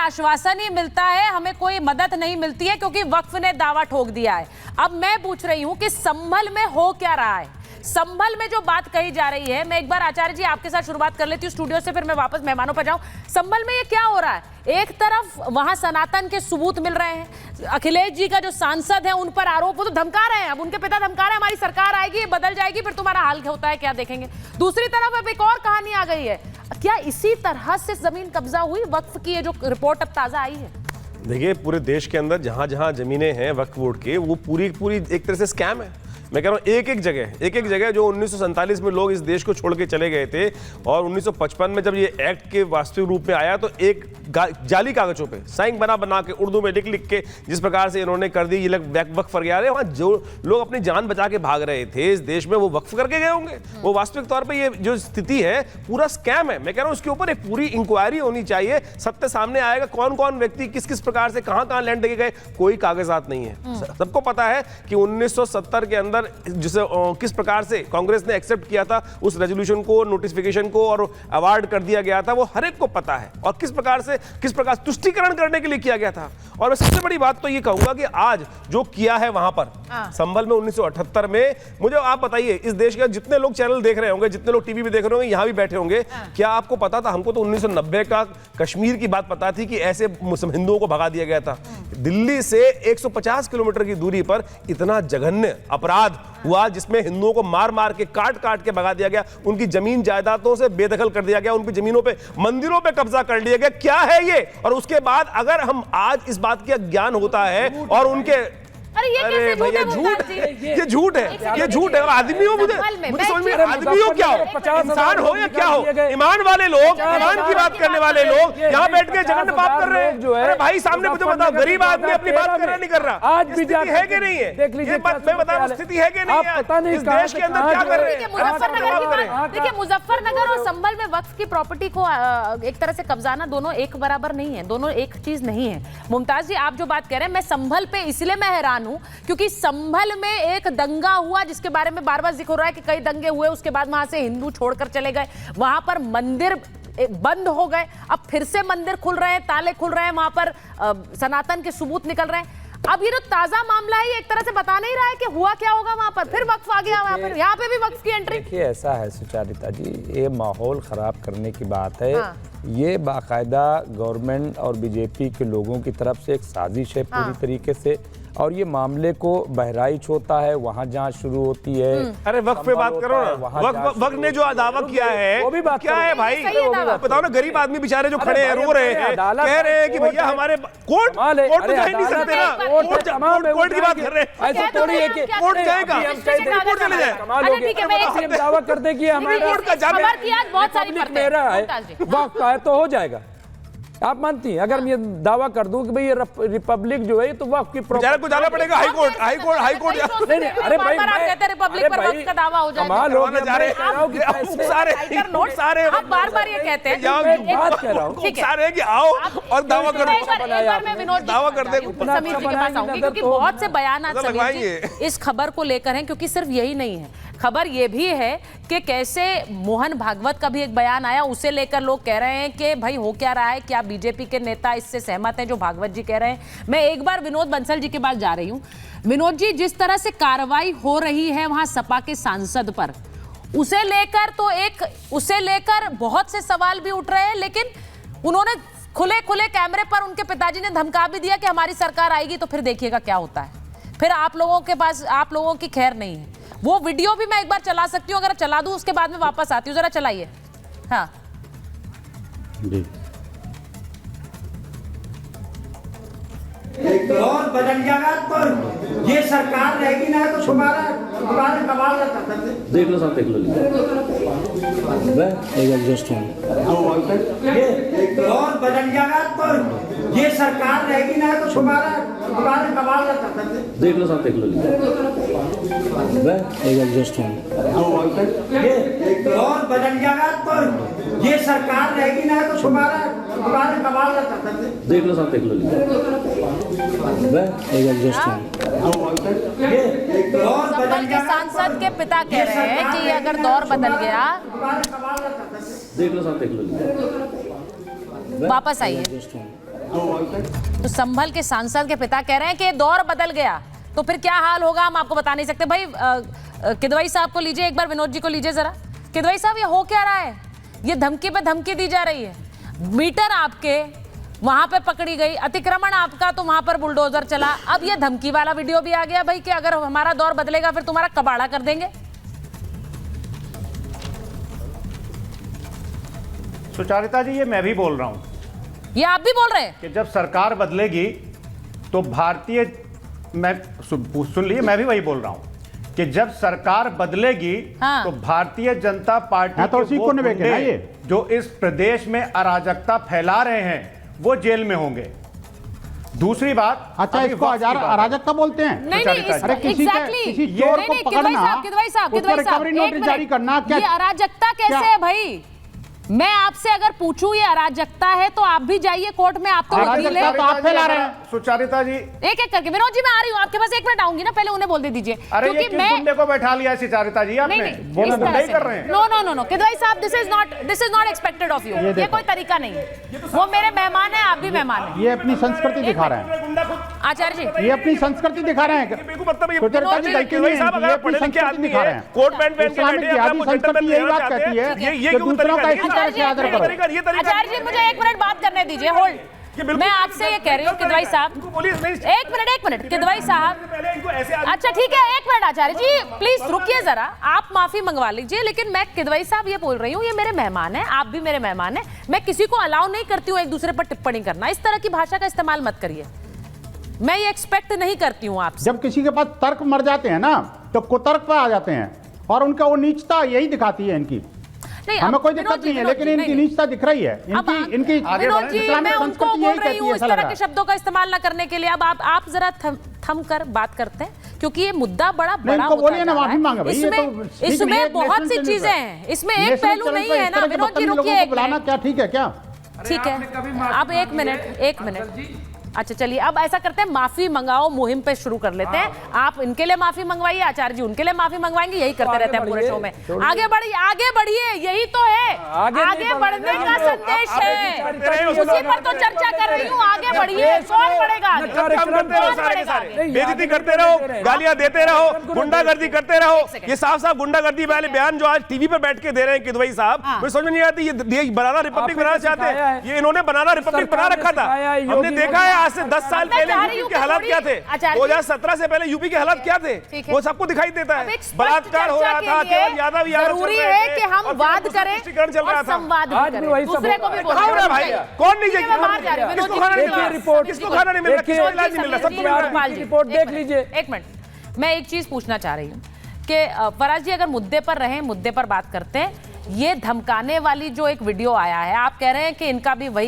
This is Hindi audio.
आश्वासन ही मिलता है, हमें कोई मदद नहीं मिलती है क्योंकि वक्फ ने दावा ठोक दिया है। अब मैं पूछ रही हूं कि संभल में हो क्या रहा है? संभल में जो बात कही जा रही है, मैं एक बार आचार्य जी आपके साथ शुरुआत कर लेती हूँ स्टूडियो से, फिर मैं वापस मेहमानों पर जाऊं। संभल में ये क्या हो रहा है? एक तरफ वहां सनातन के सबूत मिल रहे हैं, अखिलेश जी का जो सांसद है उन पर आरोप, वो तो धमका रहे हैं, अब उनके पिता धमका रहे हैं हमारी सरकार आएगी, बदल जाएगी, फिर तुम्हारा हाल क्या होता है क्या देखेंगे। दूसरी तरफ अब एक और कहानी आ गई है, क्या इसी तरह से जमीन कब्जा हुई वक्फ की? ये जो रिपोर्ट अब ताजा आई है, देखिए पूरे देश के अंदर जहां जहां जमीनें हैं वक्फ बोर्ड के, वो पूरी एक तरह से स्कैम है। मैं कह रहा हूँ एक एक जगह जो 1947 में लोग इस देश को छोड़ के चले गए थे और 1955 में जब ये एक्ट के वास्तविक रूप में आया तो एक जाली कागजों पे साइन बना के उर्दू में लिख के जिस प्रकार से इन्होंने कर दी, ये वक्फ कर गया। वहाँ जो लोग अपनी जान बचा के भाग रहे थे इस देश में, वो वक्फ करके गए होंगे। वो वास्तविक तौर पर ये जो स्थिति है पूरा स्कैम है। मैं कह रहा हूँ उसके ऊपर एक पूरी इंक्वायरी होनी चाहिए, सत्य सामने आएगा कौन कौन व्यक्ति किस किस प्रकार से कहाँ लैंड देके गए। कोई कागजात नहीं है। सबको पता है कि 1970 के अंदर जिसे किस प्रकार से कांग्रेस ने एक्सेप्ट किया था उस रेजोल्यूशन को, नोटिफिकेशन को, और अवार्ड कर दिया गया था, वो हर एक को पता है। और किस प्रकार तुष्टीकरण करने के लिए किया गया था। और मैं सबसे बड़ी बात तो ये कहूंगा कि आज जो किया है वहां पर संभल में 1978 में, मुझे आप बताइए इस देश के जितने लोग चैनल देख रहे होंगे, जितने लोग टीवी पे देख रहे होंगे, यहां भी बैठे होंगे, क्या आपको पता था? हमको तो 1990 का कश्मीर की बात पता थी कि ऐसे हिंदुओं को भगा दिया गया था। दिल्ली से 150 किलोमीटर की दूरी पर इतना जघन्य अपराध हुआ जिसमें हिंदुओं को मार के काट के भगा दिया गया, उनकी जमीन जायदादों से बेदखल कर दिया गया, उनकी जमीनों पे, मंदिरों पे कब्जा कर लिया गया। क्या है ये? और उसके बाद अगर हम आज इस बात का ज्ञान होता है और उनके अरे भैया झूठ है, ये झूठ है, ये झूठ है। आदमी हो, मुझे समझ में, आदमी हो क्या हो, इंसान हो या क्या हो, ईमान वाले लोग, ईमान की बात करने वाले लोग यहाँ बैठ के जघन्य पाप कर रहे हैं। अरे भाई सामने मुझे बताओ, गरीब आदमी अपनी बात कर रहा नहीं कर रहा, आज भी है कि नहीं है? ये बात मैं बता रहा हूँ, स्थिति है कि नहीं है इस देश के अंदर? क्या कर रहे हैं? देखिए मुजफ्फरनगर और संभल में वक्फ की प्रॉपर्टी को एक तरह से कब्जाना दोनों एक बराबर नहीं है, दोनों एक चीज नहीं है। मुमताज जी आप जो बात कह रहे हैं, मैं संभल पे इसलिए मैं हैरान हूं क्योंकि संभल में एक दंगा हुआ जिसके बारे में बार बार जिक्र हो रहा है कि कई दंगे हुए, उसके बाद वहां से हिंदू छोड़कर चले गए, वहां पर मंदिर बंद हो गए, अब फिर से मंदिर खुल रहे हैं, ताले खुल रहे हैं, वहां पर सनातन के सबूत निकल रहे हैं। अब ये जो ताजा मामला है ये एक तरह से बता नहीं रहा है कि हुआ क्या होगा वहां पर, फिर वक्फ आ गया वहां पर, यहाँ पे भी वक्फ की एंट्री। देखिए ऐसा है सुचारिता जी, ये माहौल खराब करने की बात है। ये बाकायदा गवर्नमेंट और बीजेपी के लोगों की तरफ से एक साजिश है पूरी तरीके से, और ये मामले को बहराइच होता है, वहाँ जांच शुरू होती है। अरे वक्त पे बात करो ना, वक्त ने जो दावा किया है वो भी बात क्या है भाई? बताओ ना, गरीब आदमी बेचारे जो खड़े हैं रो रहे हैं, कह रहे हैं कि भैया हमारे कोर्ट तो जा ही नहीं सकते ना, कोर्ट की बात कर रहे हैं। ऐसा थोड़ी है कि कोर्ट जाएगा, कोर्ट चले जाए, दावा कर दे कि हमारे मेरा है वक्त है तो हो जाएगा। आप मानती हैं? अगर मैं ये दावा कर दूं कि भाई ये रिपब्लिक जो है तो वक्फ की प्रॉपर्टी को जाना पड़ेगा हाई कोर्ट नहीं, अरे भाई कहते रिपब्लिक पर वक्फ का दावा हो जाएगा। कमाल हो गया, सारे आप बार-बार ये कहते हैं, बात कह रहा हूं सारे कि आओ और दावा करो। मैं विनोद दावा कर दे, समीर जी के पास आऊंगी क्योंकि बहुत से बयान आज समीर जी इस खबर को लेकर हैं, क्योंकि सिर्फ यही नहीं है, खबर ये भी है कि कैसे मोहन भागवत का भी एक बयान आया, उसे लेकर लोग कह रहे हैं कि भाई हो क्या रहा है, क्या बीजेपी के नेता इससे सहमत हैं जो भागवत जी कह रहे हैं। मैं एक बार विनोद बंसल जी के पास जा रही हूं। विनोद जी, जिस तरह से कार्रवाई हो रही है वहां सपा के सांसद पर, उसे लेकर बहुत से सवाल भी उठ रहे हैं, लेकिन उन्होंने खुले कैमरे पर उनके पिताजी ने धमका भी दिया कि हमारी सरकार आएगी तो फिर देखिएगा क्या होता है, फिर आप लोगों की खैर नहीं है। वो वीडियो भी मैं एक बार चला सकती हूँ, अगर चला दूं उसके बाद में वापस आती हूँ, जरा चलाइए। हाँ जी, एक और बदल जाएगा तो ये सरकार रहेगी ना तो तुम्हारा कमाल देख लो, सब देख लो, एक और बदल जाएगा तो ये सरकार रहेगी ना तो तुम्हारा कमाल देख लो, सब देख लो, एक और बदल जाएगा तो ये सरकार रहेगी ना तो तुम्हारा कमाल देख लो, सब देख लो, संभल के सांसद के पिता कह रहे हैं कि अगर दौर बदल गया, देख लो, सब देख लो, वापस आइए। तो संभल के सांसद के पिता कह रहे हैं कि ये दौर बदल गया, तो फिर क्या हाल होगा हम आपको बता नहीं सकते। भाई किदवई साहब को लीजिए, एक बार विनोद जी को लीजिए जरा। किदवई साहब, ये हो क्या रहा है? ये धमकी पे धमकी दी जा रही है। मीटर आपके वहां पे पकड़ी गई, अतिक्रमण आपका तो वहां पर बुलडोजर चला, अब ये धमकी वाला वीडियो भी आ गया भाई कि अगर हमारा दौर बदलेगा फिर तुम्हारा कबाड़ा कर देंगे। सुचारिता जी, ये मैं भी बोल रहा हूं, ये आप भी बोल रहे हैं कि जब सरकार बदलेगी तो भारतीय, मैं सुन लिए, मैं भी वही बोल रहा हूं कि जब सरकार बदलेगी हाँ। तो भारतीय जनता पार्टी तो के उसी वो को निवेदन है गुंडे ये। जो इस प्रदेश में अराजकता फैला रहे हैं वो जेल में होंगे। दूसरी बात, अच्छा, अभी इसको वक्त की बात है। अराजकता बोलते हैं? नहीं सुचारिता जी। अरे किसी के exactly। किसी चोर को पकड़ना, किदवई साहब, उस पर रिकवरी नोटिस जारी करना, क्या ये अराजकता कैसे क्या? है भाई? मैं आपसे अगर पूछूं ये अराजकता है तो आप भी जाइए कोर्ट में, आप तो वकील हैं। तो आप फैला रहे हैं। सुचारिता जी, एक एक करके विनोद जी मैं आ रही हूँ आपके पास, 1 मिनट आऊंगी ना, पहले उन्हें बोल दे दीजिए। अरे ये किस गुंडे को बैठा लिया है सुचारिता जी आपने? नहीं वो इस गुंडे तरह ही से कर रहे हैं। No no no no Kidwai साहब, this is not expected of you. ये कोई तरीका नहीं है। वो मेरे मेहमान है, आप भी मेहमान है। ये अपनी संस्कृति दिखा रहे हैं, आचार्य जी, ये अपनी संस्कृति दिखा रहे हैं। सुचरिता जी गलती नहीं है, ये अपनी संस्कृति दिखा रहे हैं। कोट पैंट पहन के इस्लामिक बैठे हैं, जिहादी आपको जेंटलमैन संस्कृति यही लेना बात चाहते कहती हैं। है ये कि क्यों दूसरों का तरीका इसी तरह से आदर करो। आचार्य जी मुझे 1 मिनट बात करने दीजिए, होल्ड। मैं आपसे ये कह रही हूँ किदवई साहब, एक मिनट किदवई साहब, अच्छा ठीक है, 1 मिनट आचार्य जी प्लीज रुकिए जरा, आप माफी मंगवा लीजिए। लेकिन मैं किदवई साहब ये बोल रही हूँ, ये मेरे मेहमान हैं, आप भी मेरे मेहमान हैं, मैं किसी को अलाउ नहीं करती हूँ एक दूसरे पर टिप्पणी करना। इस तरह की भाषा का इस्तेमाल मत करिए, मैं ये एक्सपेक्ट नहीं करती हूँ आपसे। जब किसी के पास तर्क मर जाते हैं ना तो कुतर्क पे आ जाते हैं, और उनका वो नीचता यही दिखाती है इनकी। नहीं, हमें अब कोई दिक्कत विनोद जी, नहीं है, लेकिन विनोद जी, इनकी नीचता दिख रही है। अब इनकी विनोद जी, इस्लामिक मैं उनको संस्कृति बोल यही रही कहती हूँ है, इस ऐसा लग तरह रहा के है। शब्दों का इस्तेमाल न करने के लिए। अब आप जरा थम कर बात करते हैं, क्योंकि ये मुद्दा बड़ा इनको होता बोलिए ना, जा रहा माफी मांगे है। भाई, ये तो ठीक नहीं है, इसमें एक बहुत नेशनल सी चैनल चीजें पर। हैं, इसमें एक नेशनल पहलू चैनल नहीं पर है इस ना। तरह के विनोद जी बदतमीज लोगों रुकिए, को एक बुलाना मिनट। क्या ठीक है क्या? ठीक है, अब एक मिनट। अच्छा चलिए, अब ऐसा करते हैं, माफी मंगाओ मुहिम पे शुरू कर लेते हैं। आप इनके लिए माफी मंगवाइए, आचार्य जी उनके लिए माफी मंगवाएंगे, यही करते रहते हैं पूरे शो में। आगे बढ़िए, यही तो है, आगे बढ़ने का संदेश है, उसी पर तो चर्चा कर रही हूँ। आगे बढ़िए, कौन बढ़ेगा आगे? काम करते रहो, सारे के सारे बेइज्जती करते रहो, गालियां देते रहो, गुंडागर्दी करते रहो। ये साफ साफ गुंडागर्दी वाले बयान जो आज टीवी पे बैठ के दे रहे हैं किदवई साहब, मुझे समझ में नहीं आती। ये बनाना रिपब्लिक बनाना चाहते हैं, ये इन्होंने बनाना रिपब्लिक बना रखा था। हमने देखा है आज से 10 साल पहले यूपी के हालात क्या थे, 2017 से पहले यूपी के हालात क्या थे, वो सबको दिखाई देता है। बलात्कार हो रहा था, केवल यादव जरूरी है कि हम वाद करें और संवाद भी करें, दूसरे को भी बोलना भाई। चाहिए। कौन नहीं मैं बाहर जा रही हूं, किसको विनोद खाना जी, नहीं मिल रहा, रिपोर्ट, किसको खाना नहीं मिल रहा, किसको इलाज नहीं मिल रहा, सबको मिल रहा है। गोपाल जी, रिपोर्ट एक देख मिनट, लीजिए। एक मिनट, मैं एक चीज पूछना चाह रही हूँ कि फराज जी अगर मुद्दे पर रहें, मुद्दे पर बात करते हैं। ये धमकाने वाली जो एक वीडियो आया है, आप कह रहे हैं कि इनका भी वही